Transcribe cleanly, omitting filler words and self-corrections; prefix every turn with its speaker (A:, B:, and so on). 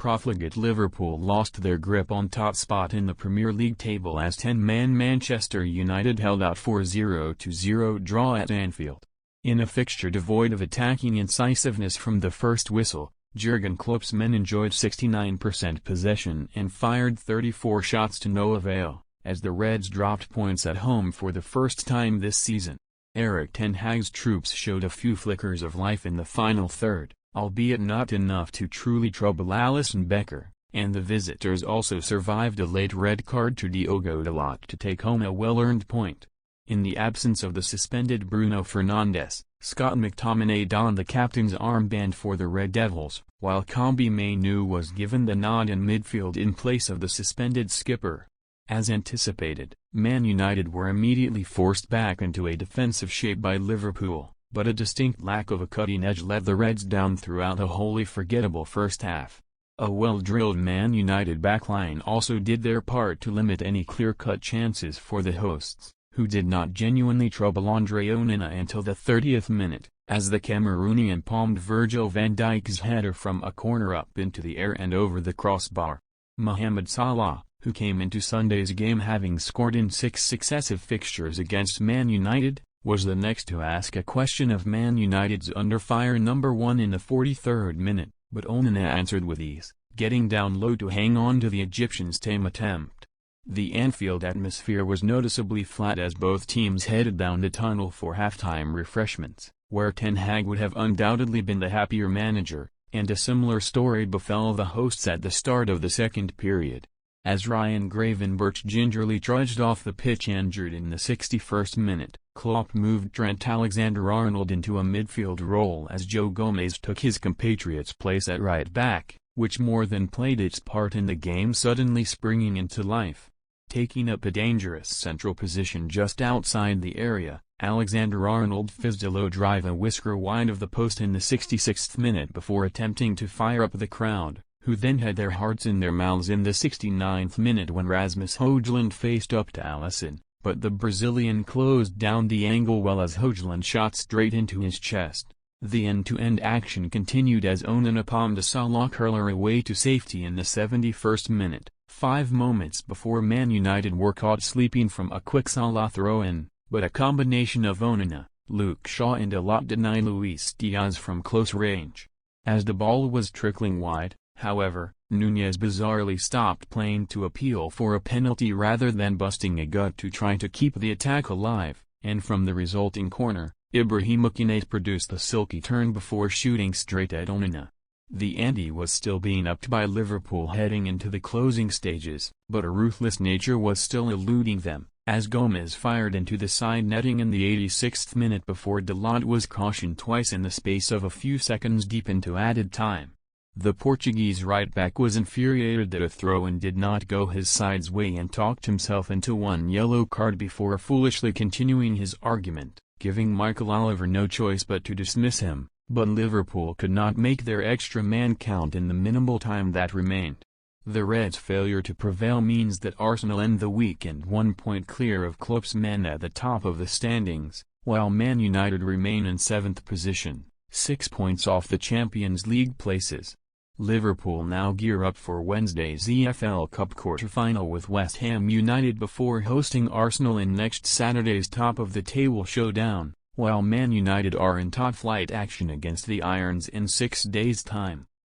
A: profligate Liverpool lost their grip on top spot in the Premier League table as 10-man Manchester United held out for a 0-0 draw at Anfield. In a fixture devoid of attacking incisiveness from the first whistle, Jurgen Klopp's men enjoyed 69% possession and fired 34 shots to no avail, as the Reds dropped points at home for the first time this season. Erik Ten Hag's troops showed a few flickers of life in the final third, albeit not enough to truly trouble Alisson Becker, and the visitors also survived a late red card to Diogo Dalot to take home a well-earned point. In the absence of the suspended Bruno Fernandes, Scott McTominay donned the captain's armband for the Red Devils, while Kobbie Mainoo was given the nod in midfield in place of the suspended skipper. As anticipated, Man United were immediately forced back into a defensive shape by Liverpool, but a distinct lack of a cutting edge let the Reds down throughout a wholly forgettable first half. A well-drilled Man United backline also did their part to limit any clear-cut chances for the hosts, who did not genuinely trouble Andre Onana until the 30th minute, as the Cameroonian palmed Virgil van Dijk's header from a corner up into the air and over the crossbar. Mohamed Salah, who came into Sunday's game having scored in 6 successive fixtures against Man United, was the next to ask a question of Man United's under-fire number 1 in the 43rd minute, but Onana answered with ease, getting down low to hang on to the Egyptian's tame attempt. The Anfield atmosphere was noticeably flat as both teams headed down the tunnel for halftime refreshments, where Ten Hag would have undoubtedly been the happier manager, and a similar story befell the hosts at the start of the second period. As Ryan Gravenberch gingerly trudged off the pitch injured in the 61st minute, Klopp moved Trent Alexander-Arnold into a midfield role as Joe Gomez took his compatriot's place at right back, which more than played its part in the game suddenly springing into life. Taking up a dangerous central position just outside the area, Alexander-Arnold fizzed a low drive a whisker wide of the post in the 66th minute before attempting to fire up the crowd, who then had their hearts in their mouths in the 69th minute when Rasmus Hojlund faced up to Alisson, but the Brazilian closed down the angle well as Hojlund shot straight into his chest. The end-to-end action continued as Onana palmed a Salah curler away to safety in the 71st minute, 5 moments before Man United were caught sleeping from a quick Salah throw-in, but a combination of Onana, Luke Shaw and Dalot denied Luis Diaz from close range. As the ball was trickling wide, however, Nunez bizarrely stopped playing to appeal for a penalty rather than busting a gut to try to keep the attack alive, and from the resulting corner, Ibrahima Konate produced a silky turn before shooting straight at Onana. The ante was still being upped by Liverpool heading into the closing stages, but a ruthless nature was still eluding them, as Gomez fired into the side netting in the 86th minute before Dalot was cautioned twice in the space of a few seconds deep into added time. The Portuguese right-back was infuriated that a throw-in did not go his side's way and talked himself into one yellow card before foolishly continuing his argument, giving Michael Oliver no choice but to dismiss him, but Liverpool could not make their extra man count in the minimal time that remained. The Reds' failure to prevail means that Arsenal end the weekend 1 point clear of Klopp's men at the top of the standings, while Man United remain in 7th position, 6 points off the Champions League places. Liverpool now gear up for Wednesday's EFL Cup quarter-final with West Ham United before hosting Arsenal in next Saturday's top-of-the-table showdown, while Man United are in top-flight action against the Irons in 6 days' time.